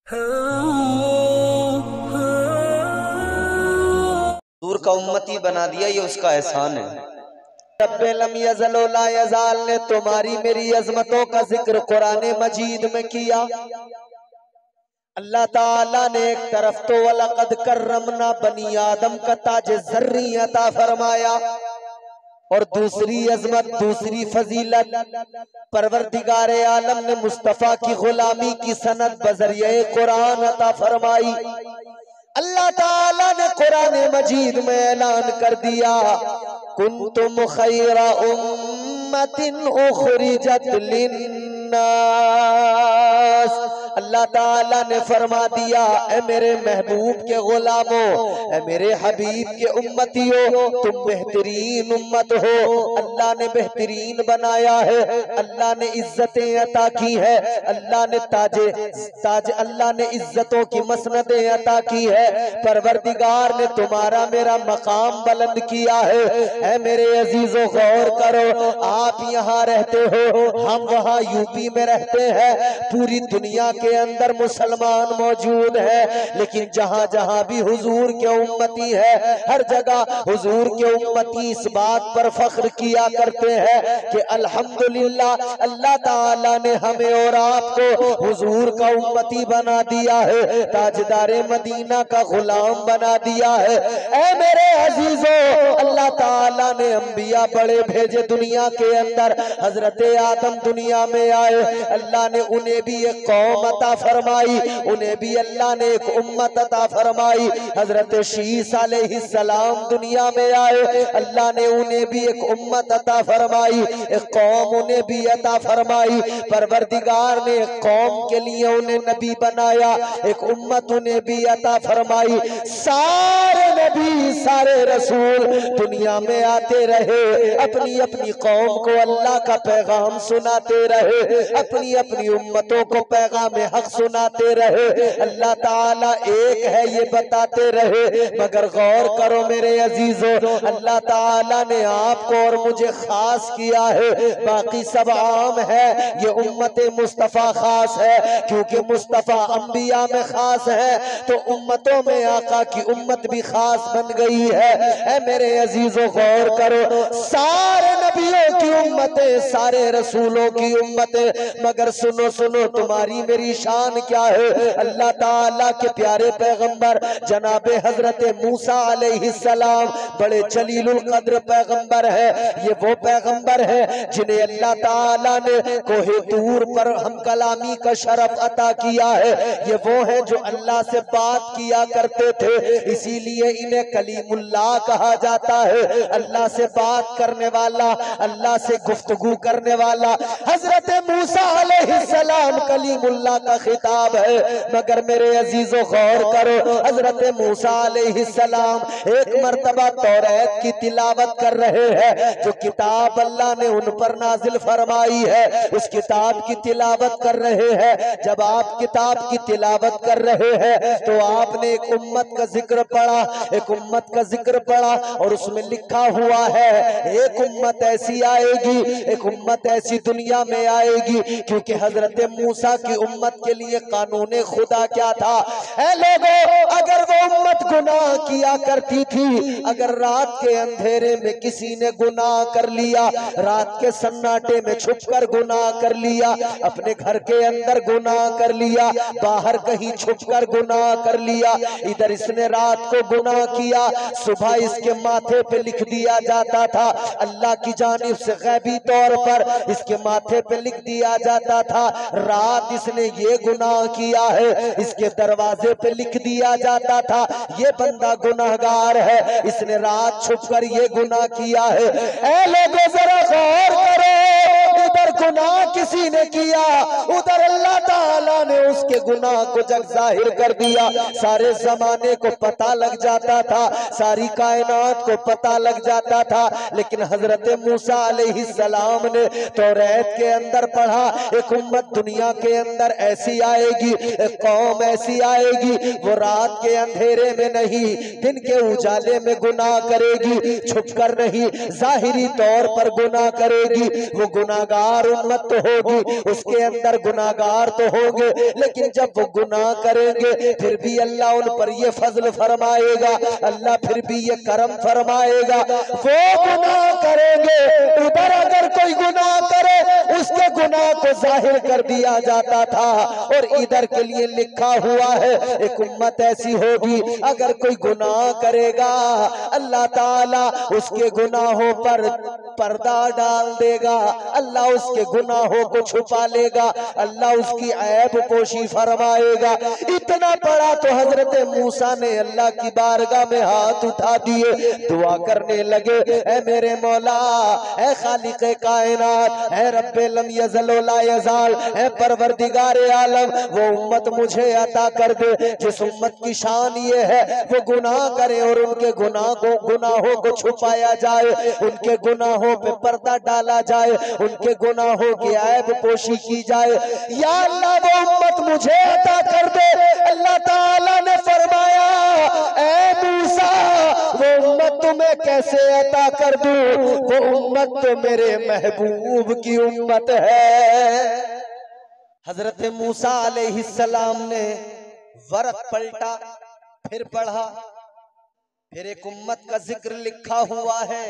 दूर का उम्मती बना दिया, ये उसका एहसान है। रब्बे लम यज़ल व ला यज़ाल ने तुम्हारी मेरी अजमतों का जिक्र कुरान मजीद में किया। अल्लाह ताला ने एक तरफ तो वलक़द कर्रमना बनी आदम का ताज ज़र्री अता फरमाया, और दूसरी अजमत, दूसरी फजीलत परवरदिगारे आलम ने मुस्तफा की गुलामी की सनद बजरिए कुरान अता फरमाई। अल्लाह ताला ने कुरान मजीद में ऐलान कर दिया, कुंतुम खैरा उम्मतिन उखरिजत लिन्नास। अल्लाह ताला ने फरमा दिया, ए मेरे महबूब के गुलामों, ए मेरे हबीब के उम्मतियों, तुम बेहतरीन उम्मत हो। अल्लाह ने बेहतरीन बनाया है, अल्लाह ने इज्जतें अता की है, अल्लाह ने ताज अल्लाह ने इज्जतों की मसनदें अता की है। परवरदिगार ने तुम्हारा मेरा मकाम बुलंद किया है। ऐ मेरे अजीजों गौर करो, आप यहाँ रहते हो, हम वहाँ यूपी में रहते हैं, पूरी दुनिया के अंदर मुसलमान मौजूद है, लेकिन जहाँ जहाँ भी हुजूर के उम्मती है, हर जगह हुजूर के उम्मती इस बात पर फख्र किया करते हैं कि अल्हम्दुलिल्लाह अल्लाह ताला ने हमें और आपको हुजूर का उम्मती बना दिया है, ताजदारे मदीना का गुलाम बना दिया है। ऐ मेरे अजीजों, अल्लाह ताला ने अंबिया बड़े भेजे दुनिया के अंदर। हजरत आदम दुनिया में आए, अल्लाह ने उन्हें भी एक कौम अता फरमाई, उन्हें भी अल्लाह ने एक उम्मत अता फरमाई। हजरत शीस अलैहिस्सलाम दुनिया में आए, अल्लाह ने उन्हें भी एक उम्मत अता फरमाई, एक कौम उन्हें भी अता फरमाई। परवरदिगार ने एक कौम के लिए उन्हें नबी बनाया, एक उम्मत उन्हें भी अता फरमाई। सारे नबी, सारे रसूल दुनिया में आते रहे, अपनी अपनी कौम को अल्लाह का पैगाम सुनाते रहे, अपनी अपनी उम्मतों को पैगाम हक सुनाते रहे। अल्लाह ताला एक है ये बताते रहे, मगर गौर करो मेरे अजीजों, अल्लाह ताला ने आपको और मुझे खास किया है, बाकी सब आम है, ये उम्मत मुस्तफा खास है। क्योंकि मुस्तफा अंबिया में खास है, तो उम्मतों में आका की उम्मत भी खास बन गई है। ऐ मेरे अजीजों गौर करो, सारे नबियों की उम्मतें, सारे रसूलों की उम्मतें, मगर सुनो सुनो तुम्हारी मेरी शान क्या है। अल्लाह ताला के प्यारे पैगंबर जनाबे हजरत मूसा अलैहिस्सलाम बड़े जलीलुल कद्र पैगंबर है। ये वो पैगंबर है जिन्हें अल्लाह ताला ने कोहे दूर पर हम कलामी का शरफ अता किया है। ये वो है जो अल्लाह से बात किया करते थे, इसीलिए इन्हें कलीमुल्लाह कहा जाता है। अल्लाह से बात करने वाला, अल्लाह से गुफ्तगू करने वाला। हजरत मूसा अलैहिस्सलाम कलीमुल्लाह का खिताब है, मगर मेरे अजीजों गौर करो, हजरत मूसा अलैहिस्सलाम एक मर्तबा तौरात की तिलावत कर रहे हैं, जो किताब अल्लाह ने उन पर नाजिल फरमाई है, उस किताब की तिलावत कर रहे हैं। जब आप किताब की तिलावत कर रहे हैं तो आपने एक उम्मत का जिक्र पढ़ा, एक उम्मत का जिक्र पढ़ा, और उसमें लिखा हुआ है एक उम्मत ऐसी आएगी, एक उम्मत ऐसी दुनिया में आएगी। क्योंकि हजरत मूसा की उम्मत के लिए कानून खुदा क्या था? ऐ लोगों, अगर वो उम्मत गुनाह किया करती थी, अगर रात के अंधेरे में किसी ने गुनाह कर लिया, रात के सन्नाटे में छुपकर गुनाह कर लिया, अपने घर के अंदर गुनाह कर लिया, बाहर कहीं छुपकर गुनाह कर लिया, इधर इसने रात को गुनाह किया, सुबह इसके माथे पे लिख दिया जाता था, अल्लाह की जानिब से गैबी तौर पर इसके माथे पे लिख दिया जाता था, रात इसने ये गुनाह किया है, इसके दरवाजे पे लिख दिया जाता था, ये बंदा गुनाहगार है, इसने रात छुपकर ये गुनाह किया है। ऐ लोगों जरा गौर करो, उधर गुनाह किसी ने किया, उधर अल्लाह ताला ने उसके गुनाह को जग जाहिर कर दिया, सारे जमाने को पता लग जाता था, सारी कायनात को पता लग जाता था। लेकिन हजरत मूसा अलैहिस्सलाम ने तौरात के अंदर पढ़ा, एक उम्मत दुनिया के अंदर ऐसी आएगी, एक कौम ऐसी आएगी, वो रात के अंधेरे में नहीं, दिन के उजाले में गुनाह करेगी, छुपकर नहीं, जाहिरी तौर पर गुनाह करेगी। वो गुनाहगार उम्मत तो होगी, उसके अंदर गुनाहगार तो होंगे, लेकिन जब वो गुनाह करेंगे फिर भी अल्लाह उन पर ये फजल फरमाएगा, अल्लाह फिर भी ये करम फरमाएगा। वो गुनाह करेंगे, उधर अगर कोई गुनाह करे उसके गुनाह को जाहिर कर दिया जाता था, और इधर के लिए लिखा हुआ है एक उम्मत ऐसी होगी अगर कोई गुनाह करेगा अल्लाह ताला उसके गुनाहों पर पर्दा डाल देगा, अल्लाह उसके गुनाहों को छुपा लेगा, अल्लाह उसकी ऐब पोशी फरमाएगा। इतना पड़ा तो हजरत मूसा ने अल्लाह की बारगाह में हाथ उठा दिए, दुआ करने लगे, ऐ मेरे मौला, ऐ खालिक़े कायनात, ऐ रब्बे लम यज़ल व ला यज़ाल, ऐ परवरदिगारे आलम, वो उम्मत मुझे अता कर दे जिस उम्मत की शान ये है वो गुनाह करे और उनके गुनाहों को छुपाया जाए, उनके गुनाहों पे पर्दा डाला जाए, उनके गुनाहों की ऐब पोशी की जाए। या अल्लाह वो उम्मत मुझे अता कर दे। अल्लाह ताला ने फरमाया, ऐ मूसा, वो उम्मत तुम्हें कैसे अता कर दूं, वो उम्मत तो मेरे महबूब की उम्मत है। हजरत मूसा अलैहिस्सलाम ने वर्क पलटा, फिर पढ़ा, फिर एक उम्मत का जिक्र लिखा हुआ है,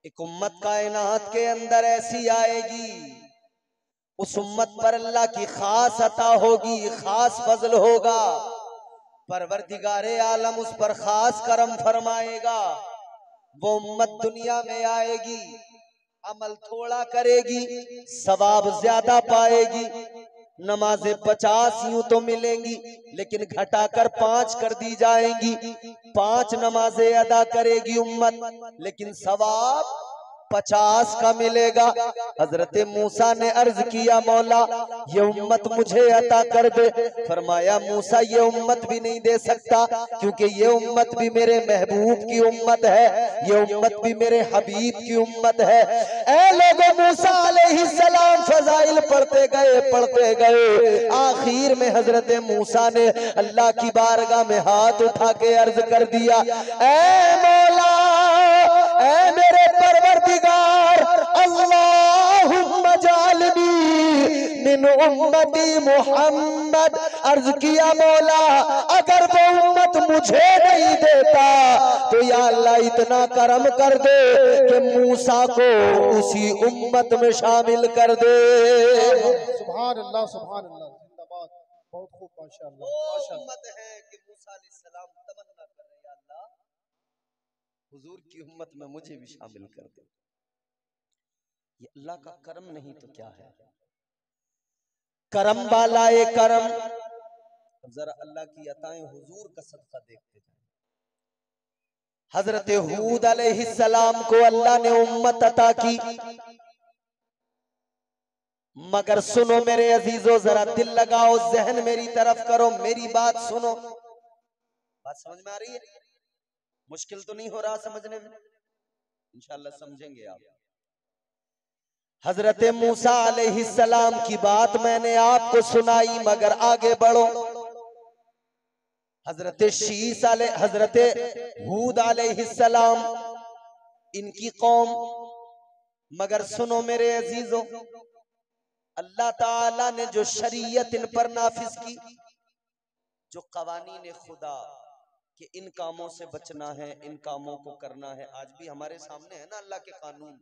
एक उम्मत कायनात के अंदर ऐसी आएगी, उस उम्मत पर अल्लाह की खास अता होगी, खास फजल होगा, परवरदिगारे आलम उस पर खास करम फरमाएगा। वो उम्मत दुनिया में आएगी, अमल थोड़ा करेगी, सवाब ज्यादा पाएगी, नमाजें 50 यूं तो मिलेंगी लेकिन घटाकर 5 कर दी जाएंगी, 5 नमाजें अदा करेगी उम्मत लेकिन सवाब 50 का मिलेगा। हजरत मूसा ने अर्ज किया, मौला ये उम्मत मुझे अता कर दे। फरमाया, मूसा ये उम्मत भी नहीं दे सकता क्योंकि ये उम्मत भी मेरे महबूब की उम्मत है, ये उम्मत भी मेरे हबीब की उम्मत है। ऐ लोगों, मूसा अलैहिस्सलाम फजाइल पढ़ते गए, आखिर में हजरत मूसा ने अल्लाह की बारगाह में हाथ उठा के अर्ज कर दिया, ऐ मौला, ऐ मेरे परवरदिगार, अल्लाहुम्मा जालनी मिन उम्मती मुहम्मद। अर्ज किया, मौला अगर वो उम्मत मुझे नहीं देता तो या अल्लाह इतना करम कर दे कि मूसा को उसी उम्मत में शामिल कर दे। सुभान अल्लाह, सुभान अल्लाह, जिंदाबाद, बहुत खूब, माशाअल्लाह, माशाअल्लाह। उम्मत है कि मूसा अलैहिस्सलाम तमन्ना कर रहे हैं, अल्लाह हुजूर की उम्मत में मुझे भी शामिल कर दे। ये अल्लाह का करम नहीं तो क्या है? करम वाला ये करम। जरा अल्लाह की अताएं हुजूर का सदका देखते जाए। हजरत हूद अलैहिस्सलाम को अल्लाह ने उम्मत अता की, मगर सुनो मेरे अजीजों, जरा दिल लगाओ, जहन मेरी तरफ करो, मेरी बात सुनो। बात समझ में आ रही है? मुश्किल तो नहीं हो रहा समझने में? इंशाअल्लाह समझेंगे आप। हजरत मूसा अलैहिस्सलाम की बात मैंने आपको सुनाई, मगर आगे बढ़ो। हजरत हूद अलैहिस्सलाम, इनकी कौम, मगर सुनो मेरे अजीजों, अल्लाह ताला ने जो शरीयत इन पर नाफिज की, जो कवानीन खुदा कि इन कामों से बचना है, इन कामों को करना है, आज भी हमारे सामने है ना अल्लाह के कानून।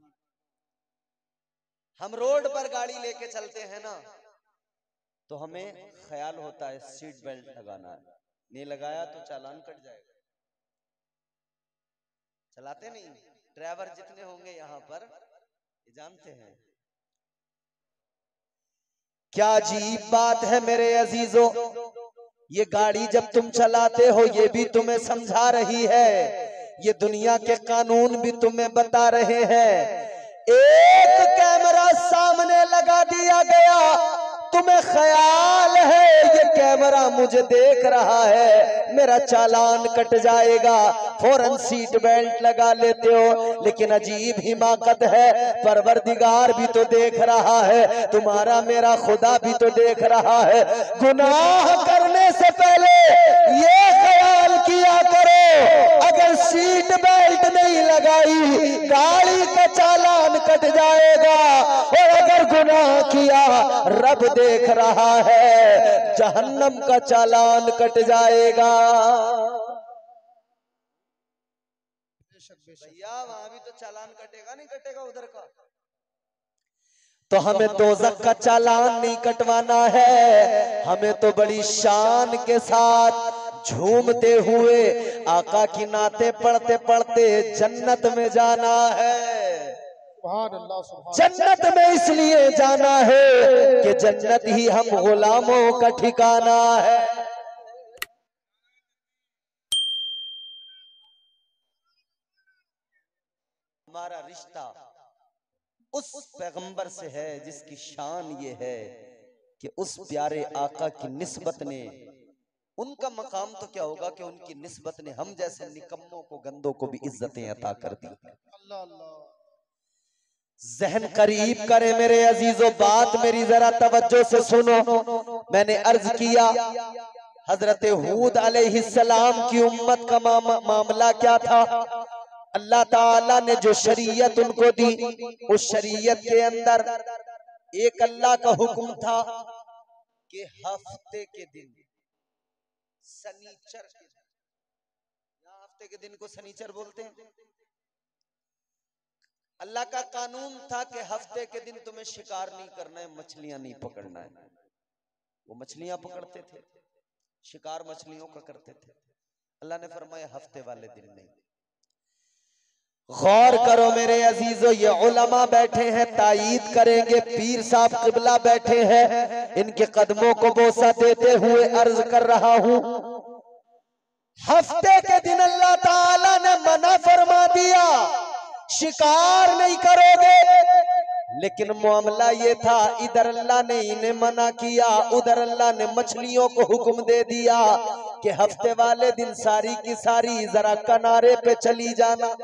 हम रोड पर गाड़ी लेके चलते हैं ना तो हमें ख्याल होता है सीट बेल्ट लगाना है, नहीं लगाया तो चालान कट जाएगा। चलाते नहीं, ड्राइवर जितने होंगे यहाँ पर ये जानते हैं। क्या अजीब बात है मेरे अजीजों, ये गाड़ी जब तुम चलाते हो ये भी तुम्हें समझा रही है, ये दुनिया के कानून भी तुम्हें बता रहे हैं। एक कैमरा सामने लगा दिया गया, तुम्हें ख्याल है ये कैमरा मुझे देख रहा है, मेरा चालान कट जाएगा, फौरन सीट बेल्ट लगा लेते हो। लेकिन अजीब हिमाकत है, परवरदिगार भी तो देख रहा है, तुम्हारा मेरा खुदा भी तो देख रहा है। गुनाह करने से पहले ये ख्याल किया करो अगर सीट बेल्ट नहीं लगाई गाड़ी का चालान कट जाएगा, और अगर गुनाह किया रब देख रहा है जहन्नम का चालान कट जाएगा। भैया वहां भी तो चालान कटेगा, नहीं कटेगा उधर का? तो हमें दोज़ख का चालान नहीं कटवाना है, हमें तो बड़ी शान के साथ झूमते हुए आका की नाते पढ़ते पढ़ते जन्नत में जाना है। जन्नत में इसलिए जाना है कि जन्नत ही हम गुलामों का ठिकाना है। हमारा रिश्ता उस पैगंबर से है जिसकी शान ये है कि उस प्यारे आका की निस्बत ने, उनका मकाम तो क्या होगा कि उनकी निस्बत ने हम जैसे निकम्मों को, गंदों को भी इज्जतें अता कर दी। जहन करीब करे मेरे अजीजों, बात मेरी जरा तवज्जो से सुनो। मैंने अर्ज किया हजरत हूद अलैहिस्सलाम की उम्मत का मामला क्या था। अल्लाह ताला ने जो शरीयत उनको दी, उस शरीयत के अंदर एक अल्लाह का हुक्म था कि हफ्ते के दिन सनीचर के दिन, यहाँ हफ्ते के दिन को सनीचर बोलते हैं। अल्लाह का कानून था कि हफ्ते के दिन तुम्हें शिकार नहीं करना है, मछलियां नहीं पकड़ना है। वो मछलियां पकड़ते थे, शिकार मछलियों का करते थे। अल्लाह ने फरमाया हफ्ते वाले दिन नहीं। गौर करो मेरे अजीजों, ये उलमा बैठे हैं तायीद करेंगे, पीर साहब किबला बैठे हैं, इनके कदमों को बोसा देते हुए अर्ज कर रहा हूं, हफ्ते के दिन अल्लाह ताला ने मना फरमा दिया शिकार नहीं करोगे, लेकिन मामला ये था इधर अल्लाह ने इन्हें मना किया, उधर अल्लाह ने मछलियों को हुक्म दे दिया कि हफ्ते वाले दिन सारी की सारी जरा किनारे पे चली जाना।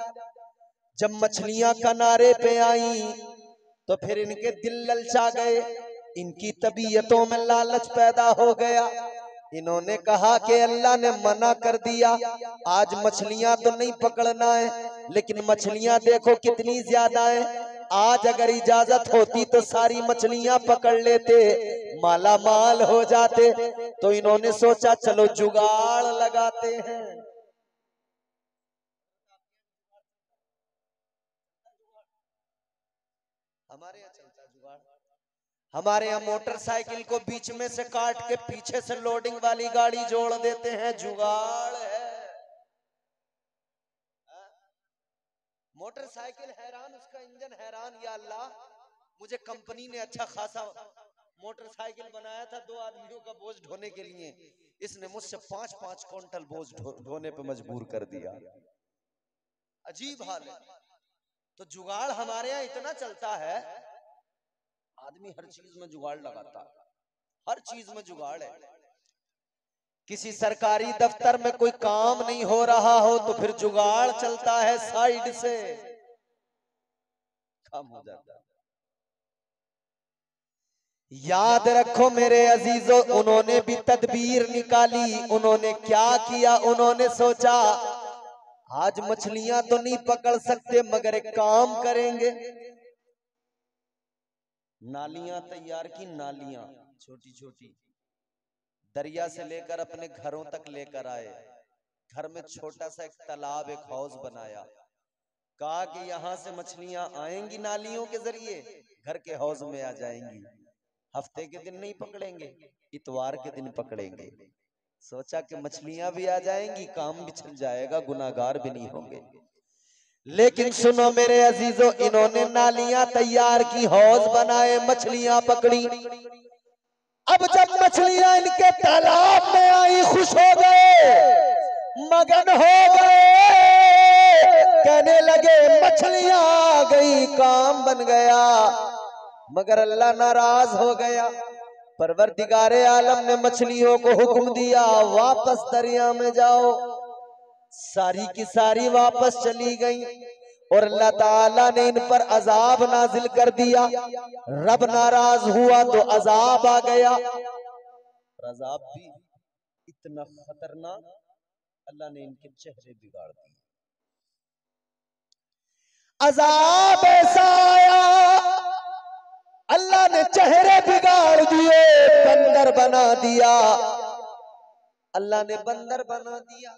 जब मछलियां किनारे पे आई तो फिर इनके दिल ललचा गए, इनकी तबीयतों में लालच पैदा हो गया। इन्होंने कहा कि अल्लाह ने मना कर दिया, आज मछलियां तो नहीं पकड़ना है, लेकिन मछलियां देखो कितनी ज्यादा है। आज अगर इजाजत होती तो सारी मछलियां पकड़ लेते, माला माल हो जाते। तो इन्होंने सोचा चलो जुगाड़ लगाते हैं। हमारे यहाँ चलता जुगाड़, हमारे यहाँ मोटरसाइकिल को बीच में से काट के पीछे से लोडिंग वाली गाड़ी जोड़ देते हैं, जुगाड़ है। मोटरसाइकिल हैरान, उसका इंजन हैरान, या अल्लाह मुझे कंपनी ने अच्छा खासा मोटरसाइकिल बनाया था 2 आदमियों का बोझ ढोने के लिए, इसने मुझसे 5-5 क्विंटल बोझ ढोने पे मजबूर कर दिया। अजीब हाल है। तो जुगाड़ हमारे यहाँ इतना चलता है, आदमी हर चीज में जुगाड़ लगाता, हर चीज में जुगाड़ है। किसी सरकारी दफ्तर में कोई काम नहीं हो रहा हो तो फिर जुगाड़ चलता है, साइड से काम हो जाता है। याद रखो मेरे अजीजों, उन्होंने भी तदबीर निकाली। उन्होंने क्या किया, उन्होंने सोचा आज मछलियां तो नहीं पकड़ सकते मगर एक काम करेंगे। नालियां तैयार की, नालियां छोटी छोटी, दरिया से लेकर अपने घरों तक लेकर आए। घर में छोटा सा एक तालाब, एक हौज बनाया। कहा कि यहां से मछलियां आएंगी नालियों के जरिए, घर के हौज में आ जाएंगी। हफ्ते के दिन नहीं पकड़ेंगे, इतवार के दिन पकड़ेंगे। सोचा कि मछलियां भी आ जाएंगी, काम भी चल जाएगा, गुनाहगार भी नहीं होंगे। लेकिन सुनो मेरे अजीजों, इन्होंने नालियां तैयार की, हौज बनाए, मछलियां पकड़ी। अब जब मछलियां इनके तालाब में आई, खुश हो गए, मगन हो गए, कहने लगे मछलियां आ गई, काम बन गया। मगर अल्लाह नाराज हो गया। परवरदिगारे आलम ने मछलियों को हुक्म दिया वापस दरिया में जाओ। सारी की सारी वापस चली गई और अल्लाह ताला ने इन पर अजाब नाजिल कर दिया। रब नाराज हुआ तो अजाब आ गया। अजाब भी इतना खतरनाक अल्लाह ने इनके चेहरे बिगाड़ दिए। अजाब ऐसा आया, अल्लाह ने चेहरे बिगाड़ दिए, बंदर बना दिया। अल्लाह ने बंदर बना दिया।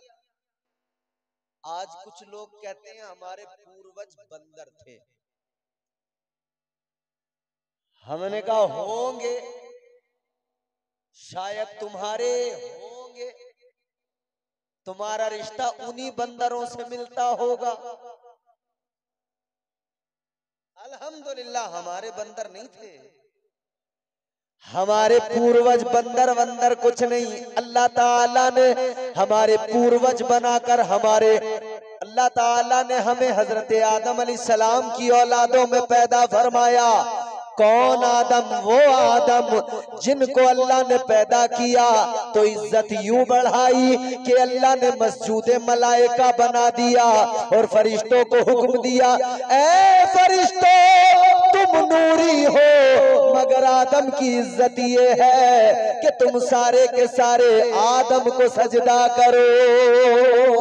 आज कुछ लोग कहते हैं हमारे पूर्वज बंदर थे। हमने कहा होंगे, शायद तुम्हारे होंगे, तुम्हारा रिश्ता उन्हीं बंदरों से मिलता होगा। अल्हम्दुलिल्लाह हमारे बंदर नहीं थे, हमारे पूर्वज बंदर वंदर कुछ नहीं। अल्लाह ताला ने हमारे पूर्वज बनाकर अल्लाह ताला ने हमें हजरत आदम अलैहिस्सलाम की औलादों में पैदा फरमाया। कौन आदम? वो आदम जिनको अल्लाह ने पैदा किया तो इज्जत यूं बढ़ाई कि अल्लाह ने मस्जूद मलाइका बना दिया और फरिश्तों को हुक्म दिया, ए फरिश्तों तुम नूरी हो, मगर आदम की इज्जत ये है कि तुम सारे के सारे आदम को सजदा करो।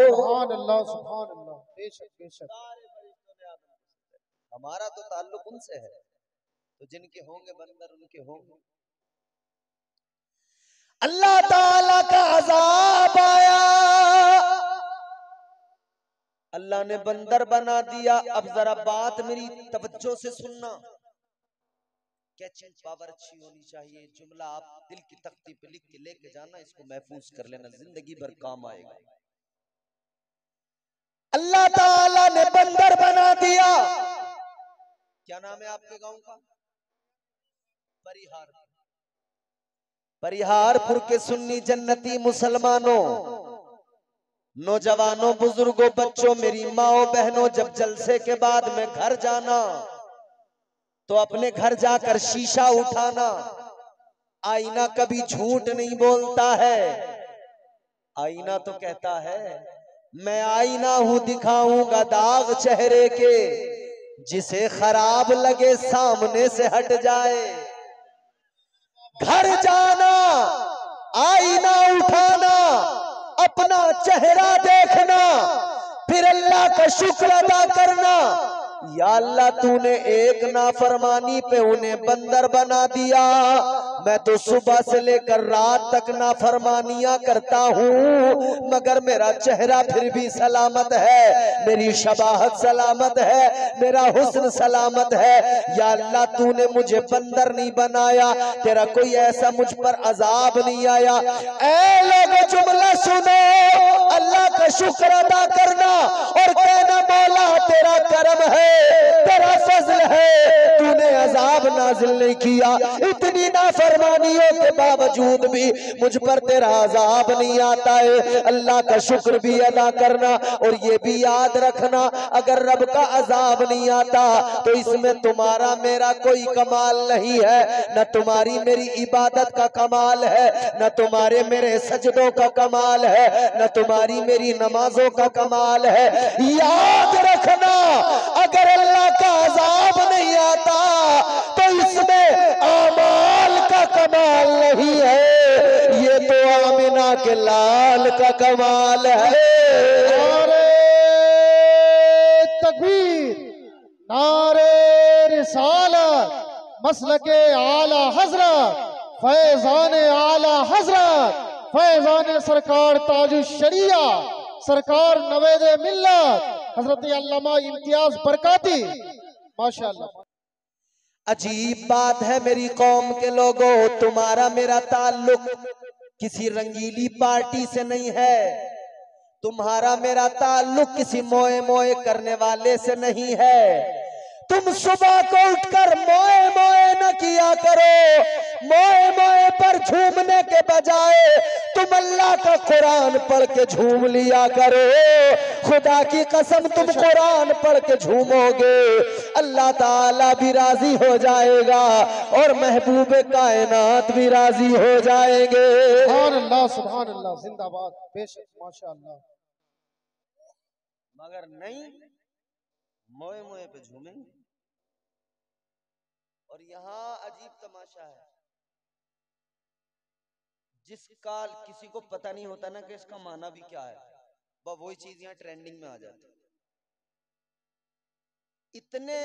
सुभान अल्लाह, सुभान अल्लाह, बेशक बेशक। हमारा तो ताल्लुक उनसे है, तो जिनके होंगे बंदर उनके होंगे। अल्लाह ताला का अजाब आया, अल्लाह ने बंदर बना दिया। अब जरा बात मेरी तवज्जो से सुनना, कैचिंग पावर अच्छी होनी चाहिए। जुमला आप दिल की तख्ती पे लिख के लेके जाना, इसको महफूज कर लेना, जिंदगी भर काम आएगा। अल्लाह ताला ने बंदर बना दिया। क्या नाम है आपके गांव का? परिहार। परिहारपुर के सुन्नी जन्नती मुसलमानों, नौजवानों, बुजुर्गों, बच्चों, मेरी माओ बहनों, जब जलसे के बाद में घर जाना तो अपने घर जाकर शीशा उठाना। आईना कभी झूठ नहीं बोलता है। आईना तो कहता है मैं आईना हूं, दिखाऊंगा दाग चेहरे के, जिसे खराब लगे सामने से हट जाए। घर जाना, आईना उठाना, अपना चेहरा देखना, फिर अल्लाह का शुक्र अदा करना। या अल्लाह तूने एक नाफरमानी पे उन्हें बंदर बना दिया, मैं तो सुबह से लेकर रात तक नाफरमानियां करता हूँ, मगर मेरा चेहरा फिर भी सलामत है, मेरी शबाहत सलामत है, मेरा हुस्न सलामत है। या अल्लाह तूने मुझे बंदर नहीं बनाया, तेरा कोई ऐसा मुझ पर अजाब नहीं आया। ऐ लोगों जुमला सुनो, अल्लाह का शुक्र अदा करना और कहना मौला तेरा करम है, तेरा फजल है, तूने अजाब नाजिल नहीं किया। इतनी नाफरमानियों के बावजूद भी मुझ पर तेरा अजाब नहीं आता है। अल्लाह का शुक्र भी अदा करना और ये भी याद रखना, अगर रब का अजाब नहीं आता तो इसमें तुम्हारा मेरा कोई कमाल नहीं है, न तुम्हारी मेरी इबादत का कमाल है, न तुम्हारे मेरे सजदों का कमाल है, न तुम्हारी मेरी नमाजों का कमाल है। याद रखना, अगर अल्लाह का अजाब नहीं आता तो इसमें आमाल का कमाल नहीं है, ये तो आमिना के लाल का कमाल है। नारे तकबीर, नारे रिसालत, मसलके आला हजरत, फैजान आला हजरत, फैजान सरकार ताजु शरिया, सरकार नवेद मिल्लत हजरत अल्लामा इम्तियाज बरकाती, माशाअल्लाह। अजीब बात है मेरी कौम के लोगों, तुम्हारा मेरा ताल्लुक किसी रंगीली पार्टी से नहीं है, तुम्हारा मेरा ताल्लुक किसी मोए मोए करने वाले से नहीं है। तुम सुबह को उठकर मोए मोए न किया करो, मोए मोए पर झूमने के बजाय तुम अल्लाह का कुरान पढ़ के झूम लिया करो। खुदा की कसम तुम कुरान पढ़ के झूमोगे, अल्लाह ताला भी राजी हो जाएगा और महबूब कायनात भी राजी हो जाएंगे। सुभान अल्लाह, सुभान अल्लाह, जिंदाबाद, बेशक, माशाअल्लाह। मगर नहीं, मोए मोए पे झूमेंगे। और यहां अजीब तमाशा है, जिसका किसी को पता नहीं होता ना कि इसका माना भी क्या है, बस वही चीज यहाँ ट्रेंडिंग में आ जाती है। इतनी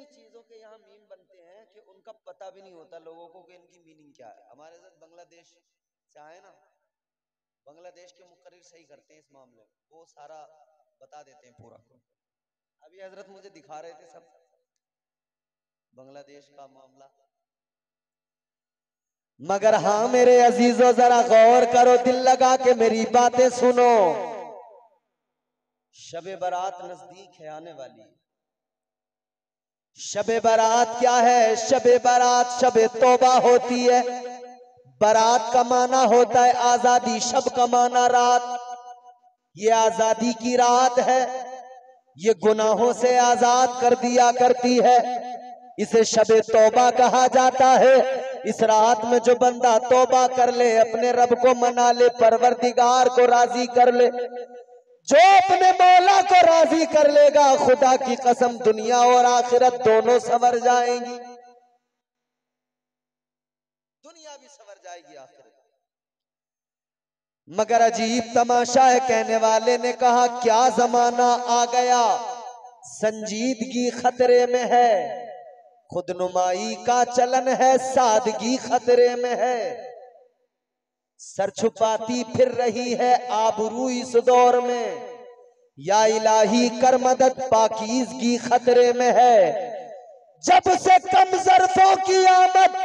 चीजों के यहाँ मीम बनते हैं कि उनका पता भी नहीं होता लोगों को कि इनकी मीनिंग क्या है। हमारे साथ बांग्लादेश से आए ना, बांग्लादेश के मुकर्रिर सही करते हैं इस मामले में, वो सारा बता देते हैं पूरा। अभी हजरत मुझे दिखा रहे थे सब बांग्लादेश का मामला। मगर हाँ मेरे अजीजों, जरा गौर करो, दिल लगा के मेरी बातें सुनो। शबे बारात नजदीक है आने वाली। शबे बारात क्या है? शबे बारात शबे तौबा होती है। बारात का माना होता है आजादी, शब का माना रात। ये आजादी की रात है, ये गुनाहों से आजाद कर दिया करती है। इसे शबे तौबा कहा जाता है। इस रात में जो बंदा तौबा कर ले, अपने रब को मना ले, परवरदिगार को राजी कर ले, जो अपने मौला को राजी कर लेगा, खुदा की कसम दुनिया और आखिरत दोनों संवर जाएंगी। दुनिया भी संवर जाएगी, आखिरत। मगर अजीब तमाशा है, कहने वाले ने कहा क्या जमाना आ गया, संजीदगी खतरे में है, खुदनुमाई का चलन है, सादगी खतरे में है, सर छुपाती फिर रही है आबरू इस दौर में, या इलाही कर मदद पाकीज़गी खतरे में है। जब से कम ज़र्फ़ों की आमद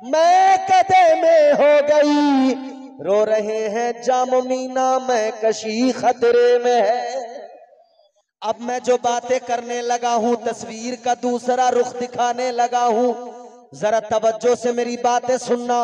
मैं कदे में हो गई, रो रहे हैं जाम मीना में कशी खतरे में है। अब मैं जो बातें करने लगा हूं, तस्वीर का दूसरा रुख दिखाने लगा हूं, जरा तवज्जो से मेरी बातें सुनना।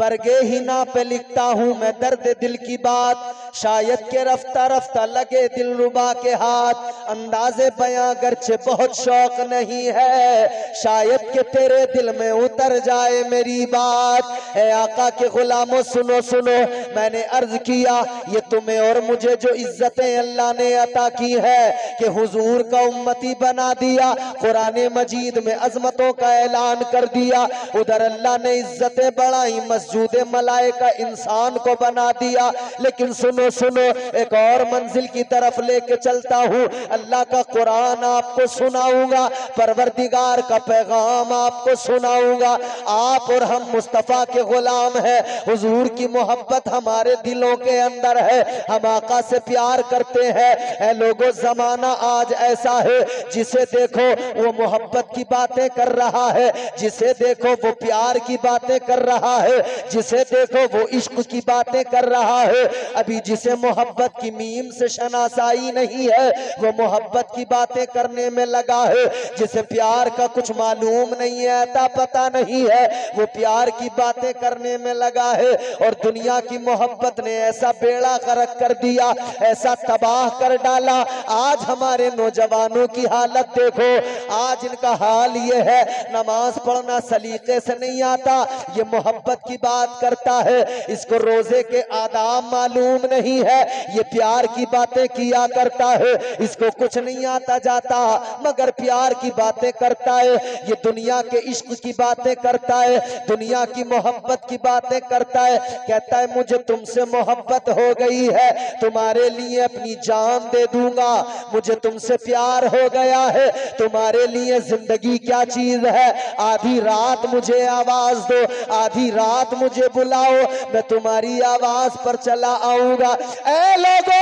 बरगे ही ना पे लिखता हूं मैं दर्द दिल की बात, शायद के रफ्ता रफ्ता लगे दिल रुबा के हाथ, अंदाजे बयां गर्चे बहुत शौक नहीं है, शायद के तेरे दिल में उतर जाए मेरी बात। ए आका के गुलामों सुनो सुनो, मैंने अर्ज किया ये तुम्हें और मुझे जो इज्जतें अल्लाह ने अता की है कि हुजूर का उम्मती बना दिया, कुरान मजीद में अजमतों का ऐलान कर दिया, उधर अल्लाह ने इज्जतें बढ़ाई, मस्जूद मलाइका इंसान को बना दिया। लेकिन सुनो सुनो, एक और मंजिल की तरफ लेके चलता हूँ। अल्लाह का कुरान आपको सुनाऊंगा, परवरदिगार का पैगाम आपको सुनाऊंगा। आप और हम मुस्तफा के गुलाम हैं, हुजूर की मोहब्बत हमारे दिलों के अंदर है, हम आका से प्यार करते हैं। ऐ लोगों, जमाना आज ऐसा है, जिसे देखो वो मोहब्बत की बातें कर रहा है, जिसे देखो वो प्यार की बातें कर रहा है, जिसे देखो वो इश्क की बातें कर रहा है। अभी जिसे मोहब्बत की मीम से शनासाई नहीं है, वो मोहब्बत की बातें करने में लगा है। जिसे प्यार का कुछ मालूम नहीं है, अता पता नहीं है, वो प्यार की बातें करने में लगा है। और दुनिया की मोहब्बत ने ऐसा बेड़ा गर्क कर दिया, ऐसा तबाह कर डाला। आज हमारे नौजवानों की हालत देखो, आज इनका हाल ये है, नमाज पढ़ना सलीके से नहीं आता, ये मोहब्बत की बात करता है, इसको रोजे के आदाब मालूम नहीं है, ये प्यार की बातें किया करता है, इसको कुछ नहीं आता जाता मगर प्यार की बातें करता है। ये दुनिया के इश्क की बातें करता है, दुनिया की मोहब्बत की बातें करता है, कहता है मुझे तुमसे मोहब्बत हो गई है, तुम्हारे लिए अपनी जान दे दूंगा, मुझे तुमसे प्यार हो गया है, तुम्हारे लिए जिंदगी क्या चीज है, आधी रात मुझे आवाज दो, आधी रात मुझे बुलाओ, मैं तुम्हारी आवाज पर चला आऊंगा। ऐ लोगों,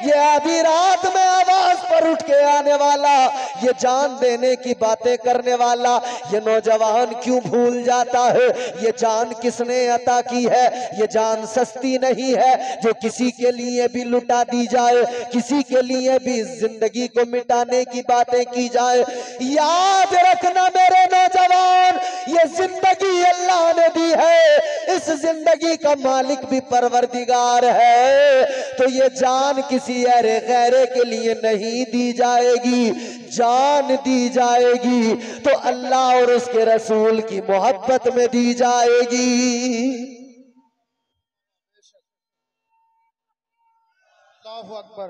ये आधी रात में आवाज पर उठ के आने वाला, ये जान देने की बातें करने वाला, ये नौजवान क्यों भूल जाता है ये जान किसने अता की है। ये जान सस्ती नहीं है जो किसी के लिए भी लुटा दी जाए, किसी के लिए भी जिंदगी को मिटाने की बातें की जाए। याद रखना मेरे नौजवान, ये जिंदगी अल्लाह ने दी है, इस जिंदगी का मालिक भी परवरदिगार है, तो ये जान किसी अरे गैरे के लिए नहीं दी जाएगी, जान दी जाएगी तो अल्लाह और उसके रसूल की मोहब्बत में दी जाएगी। अल्लाहु अकबर।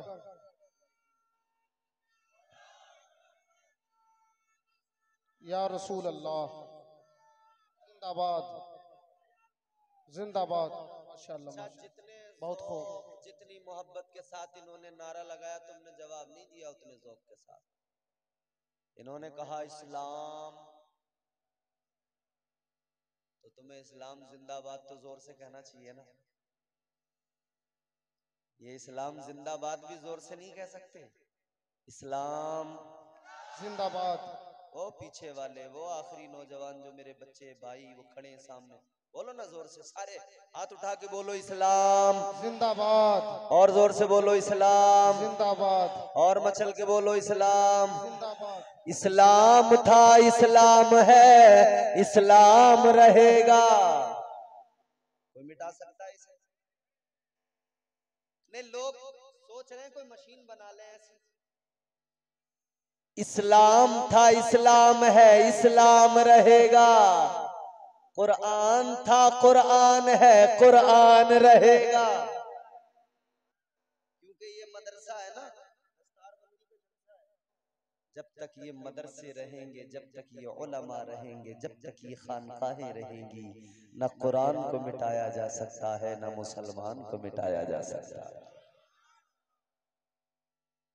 या रसूल अल्लाह, जिंदाबाद जिंदाबाद। माशाअल्लाह। जितने बहुत खूब। जितनी मोहब्बत के साथ इन्होंने नारा लगाया तुमने जवाब नहीं दिया उतने ज़ौक़ के साथ। इन्होंने कहा इस्लाम, तो तुम्हें इस्लाम जिंदाबाद तो जोर से कहना चाहिए ना। ये इस्लाम जिंदाबाद भी जोर से नहीं कह सकते। इस्लाम जिंदाबाद। वो पीछे वाले, वो आखिरी नौजवान जो मेरे बच्चे भाई वो खड़े हैं सामने, बोलो ना जोर से, सारे हाथ उठा के बोलो इस्लाम जिंदाबाद। और जोर से बोलो इस्लाम जिंदाबाद। और मचल के बोलो इस्लाम। जिंदाबाद। इस्लाम था, इस्लाम है, इस्लाम रहेगा। कोई मिटा सकता है इसे? नहीं, लोग सोच रहे हैं कोई मशीन बना ले ऐसी। इस्लाम था, इस्लाम है, इस्लाम रहेगा। कुरान था, कुरान है, कुरान रहेगा। क्योंकि ये मदरसा है ना, जब तक ये मदरसे रहेंगे, जब तक ये उलमा रहेंगे, जब तक ये खानकाहें रहेंगी, न कुरान को मिटाया जा सकता है, न मुसलमान को मिटाया जा सकता है।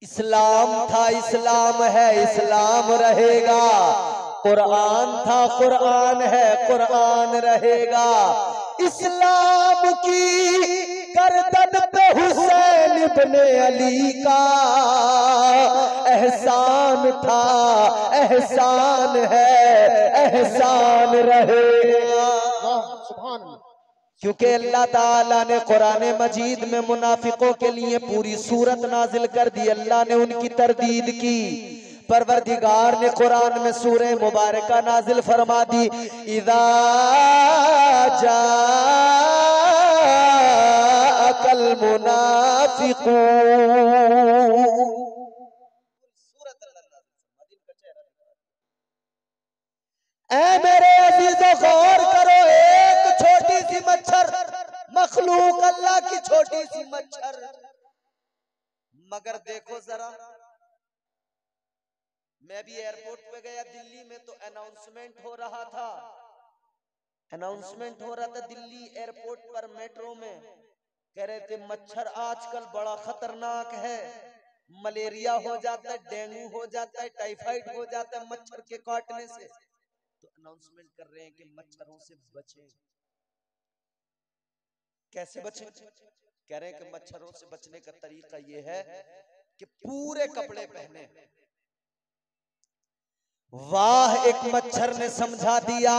इस्लाम था, इस्लाम है, इस्लाम रहेगा। कुरान था, कुरान है, कुरान रहेगा। इस्लाम की गर्दन पे हुसैन इब्ने अली का एहसान था, एहसान है, एहसान रहेगा। सुभान अल्लाह। क्योंकि अल्लाह ताला ने कुरान मजीद में मुनाफिकों के लिए पूरी सूरत नाजिल कर दी। अल्लाह ने उनकी तरदीद की। परवरदिगार ने कुरान में सूरह मुबारका नाजिल फरमा दी, इज़ा जाअकल मुनाफिकून। ऐ मेरे अजीजों गौर करो, एक छोटी सी मच्छर, मखलूक अल्लाह की छोटी सी मच्छर, मगर देखो जरा, मैं भी एयरपोर्ट पे गया दिल्ली में, तो अनाउंसमेंट हो रहा था, दिल्ली एयरपोर्ट पर मेट्रो में, कह रहे थे मच्छर आजकल बड़ा खतरनाक है, मलेरिया हो जाता है, डेंगू हो जाता है, टाइफाइड हो जाता है मच्छर के काटने से। तो अनाउंसमेंट कर रहे हैं कि मच्छरों से बचें। कैसे बचें? कह रहे हैं कि मच्छरों से बचने का तरीका यह है कि पूरे कपड़े पहने। वाह, एक मच्छर ने समझा दिया।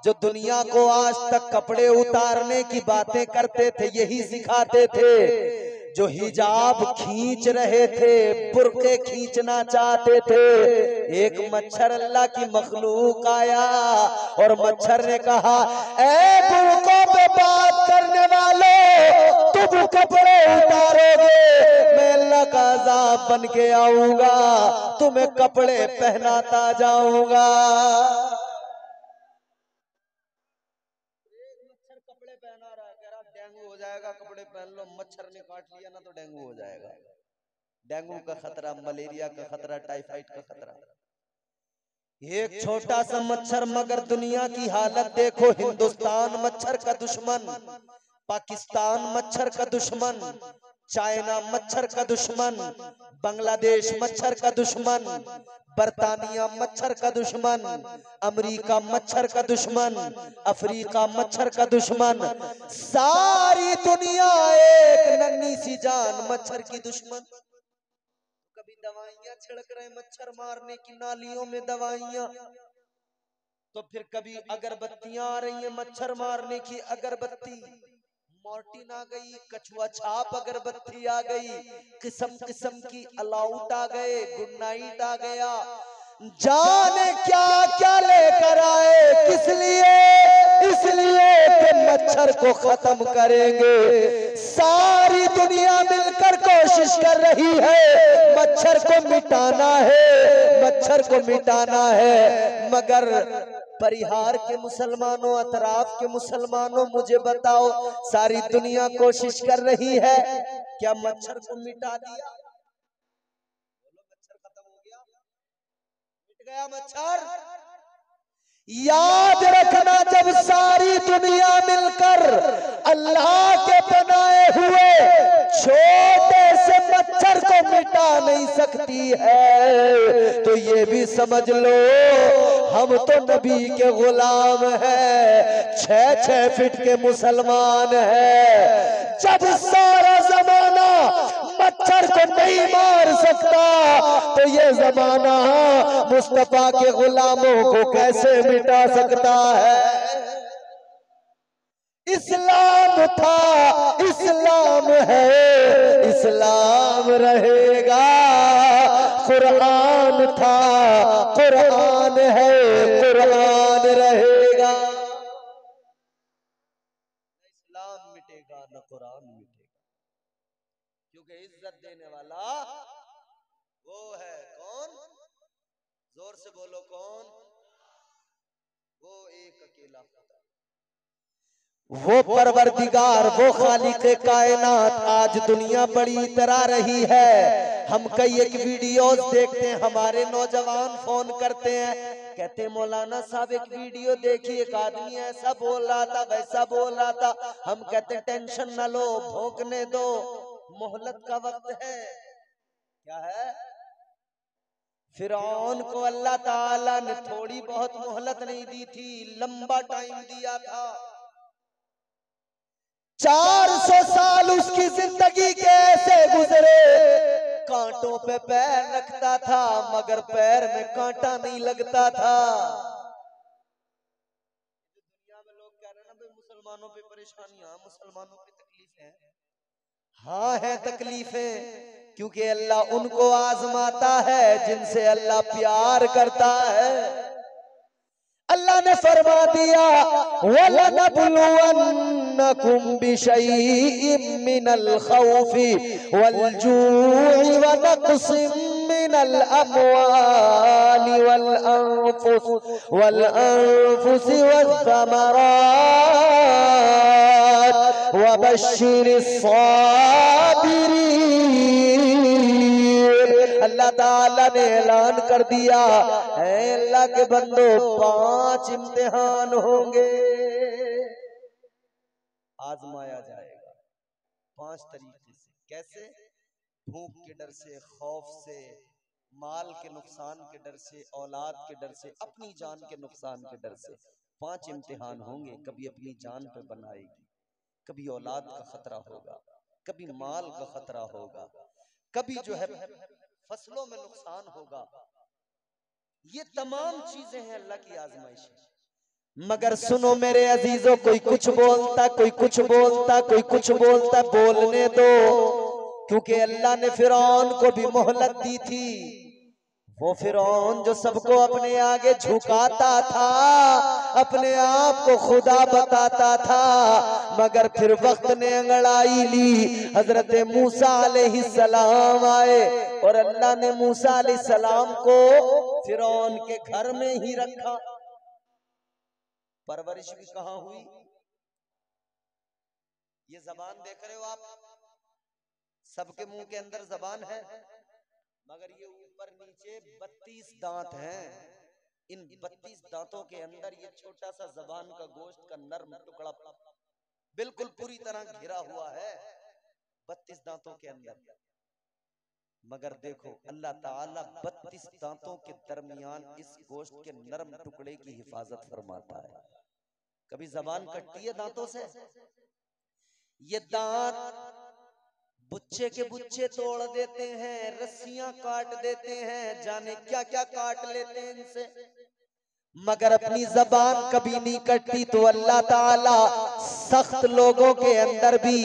जो दुनिया को आज तक कपड़े उतारने की बातें करते थे, यही सिखाते थे, जो हिजाब खींच रहे थे, बुर्के खींचना चाहते थे, एक मच्छर अल्लाह की मखलूक आया और मच्छर ने कहा, ऐ बुर्कों पे बात करने वालों, तुम कपड़े उतारोगे, मैं अल्लाह का अज़ाब बन के आऊंगा, तुम्हें कपड़े पहनाता जाऊंगा। कपड़े पहना रहा है, कह रहा डेंगू हो जाएगा, कपड़े पहन लो, मच्छर ने काट लिया ना तो डेंगू हो जाएगा। डेंगू का खतरा, मलेरिया का खतरा, टाइफाइड का खतरा। एक छोटा सा मच्छर, मगर दुनिया की हालत देखो। हिंदुस्तान मच्छर का दुश्मन, पाकिस्तान मच्छर का दुश्मन, चाइना मच्छर का दुश्मन, बांग्लादेश मच्छर का दुश्मन, बरतानिया मच्छर का दुश्मन, अमेरिका मच्छर का दुश्मन, अफ्रीका मच्छर का दुश्मन, सारी दुनिया एक नन्ही सी जान मच्छर की दुश्मन। कभी दवाइयां छिड़क रहे मच्छर मारने की, नालियों में दवाइयां, तो फिर कभी अगरबत्तियां आ रही हैं मच्छर मारने की, अगरबत्ती, मॉर्टिन आ गई, कछुआ छाप अगरबत्ती आ गई, किस्म किस्म की अलाउट आ गए, गुड नाइट आ गया, जाने क्या क्या लेकर आए, किस लिए? इसलिए कि मच्छर को खत्म करेंगे। सारी दुनिया मिलकर कोशिश कर रही है, मच्छर को मिटाना है, मच्छर को मिटाना है, मगर परिहार के मुसलमानों, अतराफ के मुसलमानों, मुझे बताओ, सारी दुनिया कोशिश कर रही है, क्या मच्छर को मिटा दिया? मच्छर खत्म हो गया, मिट गया मच्छर? याद रखना, जब सारी दुनिया मिलकर अल्लाह के बनाए हुए है तो ये भी समझ लो हम तो नबी के गुलाम हैं, 6-6 फीट के मुसलमान हैं। जब सारा जमाना मच्छर को नहीं मार सकता तो ये जमाना मुस्तफा के गुलामों को कैसे मिटा सकता है। इस्लाम था, इस्लाम है, इस्लाम रहेगा। कुरान था, कुरान है, कुरान रहेगा। इस्लाम मिटेगा न कुरान मिटेगा, क्योंकि इज्जत देने वाला वो है कौन? जोर से बोलो कौन? वो एक अकेला खुदा, वो परवरदिगार, वो खालिक़े कायनात। आज दुनिया बड़ी इतरा रही है। हम कई एक वीडियोस देखते हैं, हमारे नौजवान फोन करते हैं, कहते हैं मौलाना साहब एक वीडियो देखी, एक आदमी ऐसा बोल रहा था, वैसा बोल रहा था। हम कहते हैं टेंशन न लो, भोंकने दो, मोहलत का वक्त है। क्या है? फिरौन को अल्लाह ताला ने थोड़ी बहुत मोहलत नहीं दी थी, लंबा टाइम दिया था। 400 साल उसकी जिंदगी के ऐसे गुजरे, कांटों पे पैर रखता था मगर पैर में कांटा नहीं लगता था। दुनिया में लोग कह रहे हैं ना भाई मुसलमानों पे परेशानियां, मुसलमानों पे तकलीफें हैं। हाँ है तकलीफें, क्योंकि अल्लाह उनको आजमाता है जिनसे अल्लाह प्यार करता है। अल्लाह ने फरमा दिया वलनबलुवन्नकुम बिशैइन मिनल खौफि वल जू'i व नक़्सिम मिनल अमवालि वल अनफुसि वस्समरात व बश्शिरिस साबिरीन। अल्लाह ताला ने ऐलान कर दिया है अल्लाह के बंदो 5 इम्तिहान होंगे, आजमाया जाएगा 5 तरीके से। कैसे? भूख के डर से, खौफ से, माल के नुकसान के डर से, औलाद के डर से, अपनी जान के नुकसान के डर से 5 इम्तिहान होंगे। कभी अपनी जान पे बनाएगी, कभी औलाद का खतरा होगा, कभी माल का खतरा होगा, कभी जो है फसलों में नुकसान होगा। ये तमाम चीजें हैं अल्लाह की आजमाइश। मगर सुनो मेरे अजीजों, कोई कुछ बोलता, कोई कुछ बोलता, कोई कुछ बोलता, बोलने दो, क्योंकि अल्लाह ने फिरौन को भी मोहलत दी थी। वो फिरौन जो सबको अपने आगे झुकाता था, अपने आप को खुदा बताता था, मगर फिर वक्त ने अंगड़ाई ली। हजरत मूसा अलैहिस्सलाम आए और अल्लाह ने मूसा अलैहिस्सलाम को फिरौन के घर में ही रखा। परवरिश भी कहाँ हुई? ये जबान देख रहे हो आप, सबके मुंह के अंदर जबान है, मगर ये ऊपर नीचे 32 दांत हैं। इन 32 दांतों के अंदर ये छोटा सा जबान का गोश्त का नर्म टुकड़ा बिल्कुल पूरी तरह घिरा हुआ है 32 दांतों के अंदर। मगर देखो अल्लाह ताला 32 दांतों के दरमियान इस गोश्त के नरम टुकड़े की हिफाजत फरमाता है। कभी जबान कटती है दांतों से? ये दांत बुच्चे के बुच्चे तोड़ देते हैं, रस्सियां काट देते हैं, जाने क्या क्या काट लेते हैं इनसे, मगर अपनी जबान कभी नहीं कटती। तो अल्लाह ताला सख्त लोगों के अंदर भी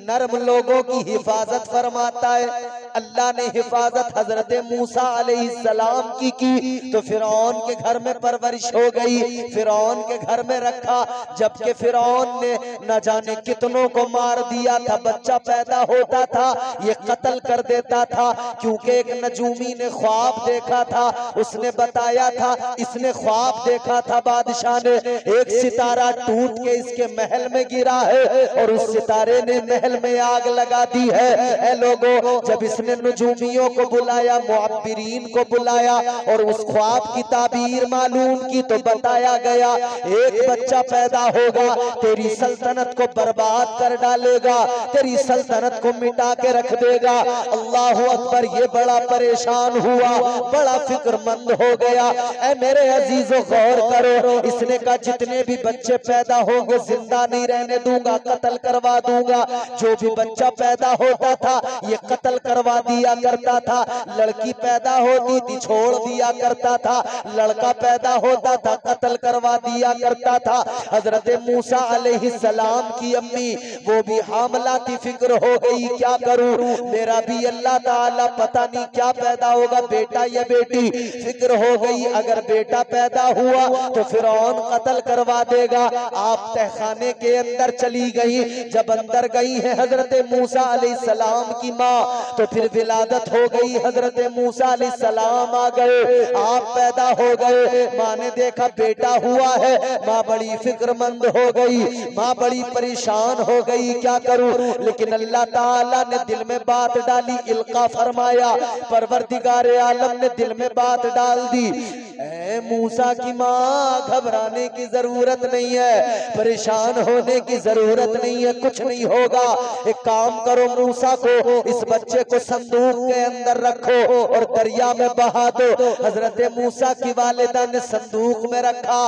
नरम लोगों की हिफाजत फरमाता है। अल्लाह ने हिफाजत हजरत मूसा अलैहिस्सलाम की तो फिरौन के घर में परवरिश हो गई, फिरौन के घर में रखा। जबकि फिरौन ने न जाने कितनों को मार दिया था, बच्चा पैदा होता था ये कत्ल कर देता था, क्योंकि एक नजूमी ने ख्वाब देखा था, उसने बताया था, इसने ख्वाब देखा था बादशाह ने, एक सितारा टूट के इसके महल में गिरा है और उस सितारे ने महल महल में आग लगा दी है। ए लोगों, जब इसने नुजूमियों को बुलाया, मुअब्बिरीन को बुलाया और उस ख्वाब की ताबीर मालूम की, तो बताया गया एक बच्चा पैदा होगा, तेरी सल्तनत को बर्बाद कर डालेगा, तेरी सल्तनत को मिटा के रख देगा। अल्लाह अकबर। ये बड़ा परेशान हुआ, बड़ा फिक्रमंद हो गया। ए मेरे अजीजों, गौर करो, इसने कहा जितने भी बच्चे पैदा होंगे जिंदा नहीं रहने दूंगा, कत्ल करवा दूंगा। जो भी बच्चा पैदा होता था ये कत्ल करवा दिया करता था। लड़की पैदा होती थी छोड़ दिया करता था, लड़का पैदा होता था कत्ल करवा दिया करता था। हजरत मूसा अलैहिस्सलाम की अम्मी वो भी हामला थी, फिक्र हो गई क्या करूं, मेरा भी अल्लाह ताला पता नहीं क्या पैदा होगा, बेटा या बेटी। फिक्र हो गई अगर बेटा पैदा हुआ तो फिरौन कत्ल करवा देगा। आप तहखाने के अंदर चली गई। जब अंदर गई है हजरत मूसा अलैहिस्सलाम की माँ, तो फिर विलादत हो गई। हजरत मूसा अलैहिस्सलाम आ गए, आप पैदा हो गए। माँ ने देखा बेटा हुआ है, माँ बड़ी फिक्रमंद हो गई, माँ बड़ी परेशान हो गई, क्या करूं। लेकिन अल्लाह ताला ने दिल में बात डाली, इल्का फरमाया, परवरदिगार आलम ने दिल में बात डाल दी। ऐ मूसा की माँ, घबराने की जरूरत नहीं है, परेशान होने की जरूरत नहीं है, कुछ नहीं होगा। एक काम करो, मूसा को इस बच्चे को संदूक के अंदर रखो और दरिया में बहा दो। हजरत मूसा की वालिदा ने संदूक में रखा,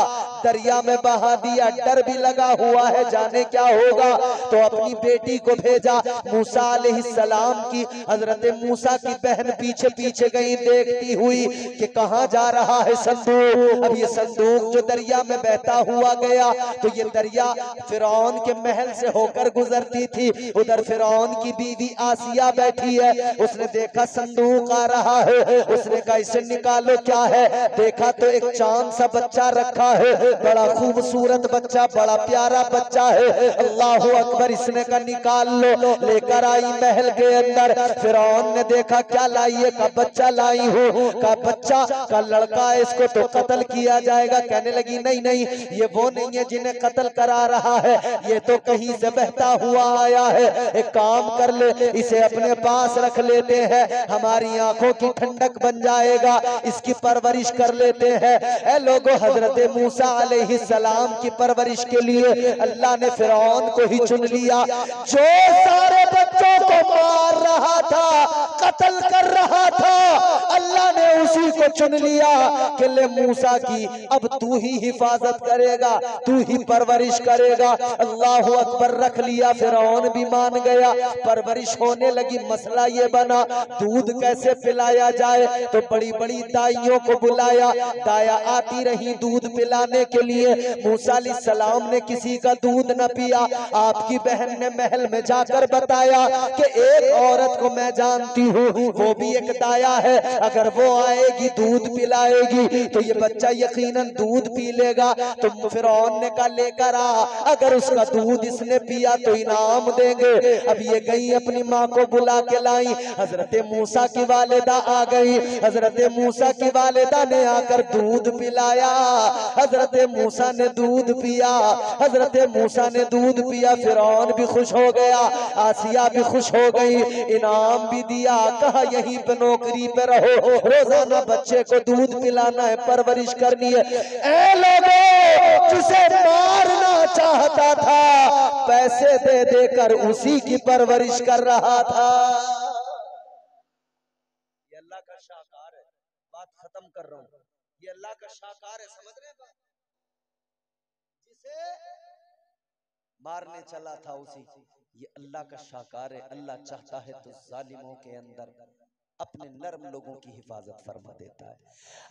दरिया में बहा दिया। डर भी लगा हुआ है जाने क्या होगा, तो अपनी बेटी को भेजा मूसा अलैहिस्सलाम की। हजरत मूसा की बहन पीछे पीछे गई देखती हुई कि कहाँ जा रहा है संदूक। अब ये संदूक जो दरिया में बहता हुआ गया, तो ये दरिया फिरौन के महल से होकर गुजरती थी। उधर फिरौन की बीवी आसिया बैठी है, उसने देखा संदूक आ रहा है, उसने कहा इसे निकालो क्या है। देखा तो एक चांद सा बच्चा रखा है, बड़ा खूबसूरत बच्चा, बड़ा प्यारा बच्चा है। अल्लाह अकबर। इसने कहा निकाल लो। लेकर आई महल के अंदर। फिरौन ने देखा क्या लाई है, का बच्चा लाई हूँ, का बच्चा का लड़का है, इसको तो कत्ल किया जाएगा। कहने लगी नहीं नहीं, ये वो नहीं है जिन्हें कत्ल करा रहा है, ये तो कहीं से बहता हुआ आया है। एक काम कर ले, इसे अपने पास रख लेते हैं, हमारी आंखों की ठंडक बन जाएगा, इसकी परवरिश कर लेते हैं। ए लोगों, हजरत मूसा अलैहिस्सलाम की परवरिश के लिए अल्लाह ने फिरौन को ही चुन लिया, जो सारे बच्चों को मार रहा था, कत्ल कर रहा था। अल्लाह ने उसी को चुन लिया कि ले मूसा की अब तू ही हिफाजत करेगा, तू ही परवरिश करेगा। अल्लाह अकबर। रख लिया, फिरौन भी मान गया, परवरिश होने लगी। मसला ये बना दूध कैसे पिलाया जाए, तो बड़ी बड़ी दाइयों को बुलाया, दाया आती रही दूध पिलाने के लिए। मूसा अलैहिस्सलाम ने किसी का दूध न पिया। आपकी बहन ने महल में जाकर बताया कि एक औरत को मैं जानती हूँ, वो भी एक दाया है, अगर वो आएगी दूध पिलाएगी तो ये बच्चा यकीनन दूध पी लेगा। तो फिरौन ने कहा लेकर आ, अगर उसका दूध इसने पिया तो इनाम देंगे। अब ये गई अपनी माँ को बुला के लाई। हजरत मूसा की वालिदा आ गई। हजरत मूसा की वालिदा ने आकर दूध पिलाया। हजरत मूसा ने दूध पिया, हजरत मूसा ने दूध पिया। फिरौन भी खुश हो गया, आसिया भी खुश हो गई, इनाम भी दिया। कहा यहीं पे नौकरी पे रहो, रोजाना बच्चे को दूध पिलाना है, परवरिश करनी है। ऐ लोगों, जिसे मारना चाहता था पैसे दे देकर उसी की परवरिश कर रहा था। ये अल्लाह का शाकार है। बात खत्म कर रहा हूं, ये अल्लाह का शाकार है, समझ रहे हैं? जिसे मारने चला था उसी, ये अल्लाह का शाकार है। अल्लाह चाहता है तो जालिमों के अंदर अपने नर्म लोगों की हिफाजत फरमा देता है।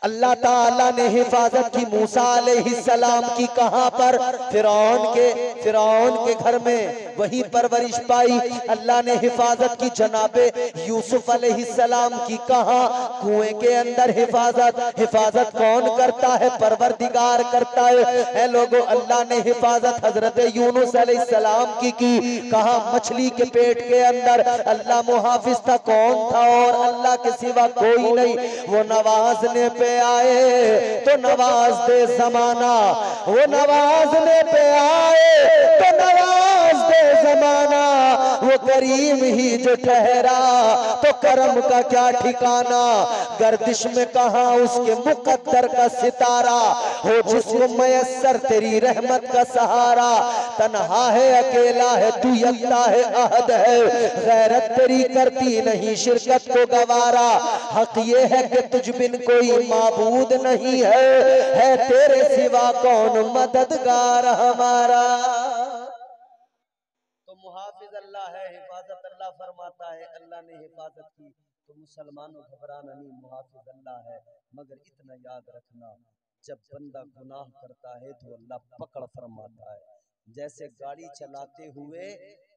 अल्लाह ताला ने हिफाजत की मूसा अलैहिस्सलाम की, कहां पर? फिरौन के घर में, वही परवरिश पाई। अल्लाह ने हिफाजत की जनाबे यूसुफ अलैहिस्सलाम की, कहां? कुएं के अंदर हिफाजत। हिफाजत कौन करता है? परवरदिगार करता है। ऐ लोगों, अल्लाह ने हिफाजत हजरत यूनुस अलैहिस्सलाम की, कहां? मछली के पेट के अंदर। अल्लाह मुहाफिज था, कौन था? और अल्लाह के सिवा कोई नहीं। वो नवाजने पे आए तो नवाज दे जमाना, वो नवाजने पे आए तो नवाज दे जमाना वो करीम ही जो ठहरा, तो करम का क्या ठिकाना। गर्दिश में कहाँ उसके मुकद्दर का सितारा, हो जिसको मयस्सर तेरी रहमत का सहारा। तन्हा है अकेला है तू यकता है अहद है, गैरत तेरी करती नहीं शिरकत को गवारा। हक ये है कि तुझ बिन कोई माबूद नहीं है तेरे सिवा कौन मददगार हमारा। तो मुहाफिज अल्लाह है, हिफाजत अल्लाह फरमाता है। अल्लाह ने हिफाजत की तो मुसलमानों घबराना नहीं, मुहाफिज अल्लाह है। मगर इतना याद रखना, जब बंदा गुनाह करता है तो अल्लाह पकड़ फरमाता है। जैसे गाड़ी चलाते हुए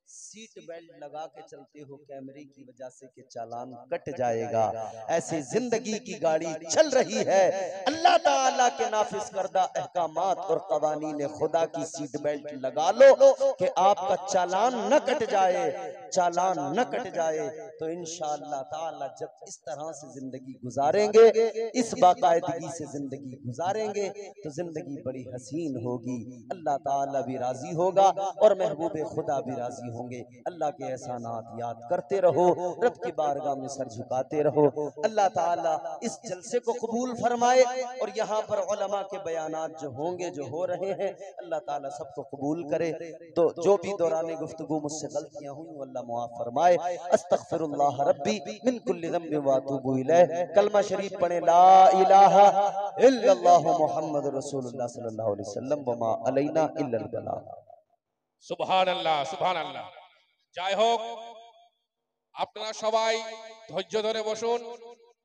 सीट बेल्ट लगा के चलते हो कैमरे की वजह से कि चालान कट जाएगा, ऐसी जिंदगी की गाड़ी चल रही है। अल्लाह ताला के नाफिज करदा अहकामात और कवानीन खुदा की सीट बेल्ट लगा लो कि आपका चालान न कट जाए, चालान न कट जाए। तो इंशाअल्लाह ताला जब इस तरह से जिंदगी गुजारेंगे, इस बाकायदगी से जिंदगी गुजारेंगे, तो जिंदगी बड़ी हसीन होगी। अल्लाह ताला भी राजी होगा और महबूब खुदा भी राजी होंगे। अल्लाह के एहसानात याद करते रहो, रब की बारगाह में सर झुकाते रहो। अल्लाह ताला इस जलसे को कबूल फरमाए और यहाँ पर उलमा के बयानात जो होंगे, जो हो रहे हैं, अल्लाह ताला सबको कबूल करे। तो जो भी दौरान गुफ्तगू मुझसे गलतियां हुई अल्लाह मुआफ फरमाए। अस्तगफिरुल्लाह रब्बी मिन कुल्लि ज़ंबिन व अतूबु इलैह। कलमा शरीफ पढ़े, ला इलाहा इल्लल्लाहु मुहम्मदुर रसूलुल्लाह सल्लल्लाहु अलैहि वसल्लम व मा अलैना इल्लल बलाग। सुबहान अल्लाह, सुबहान अल्लाह। যাই হোক, আপনারা সবাই ধৈর্য ধরে বসুন।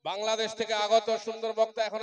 বাংলাদেশ থেকে আগত সুন্দর বক্তা এখন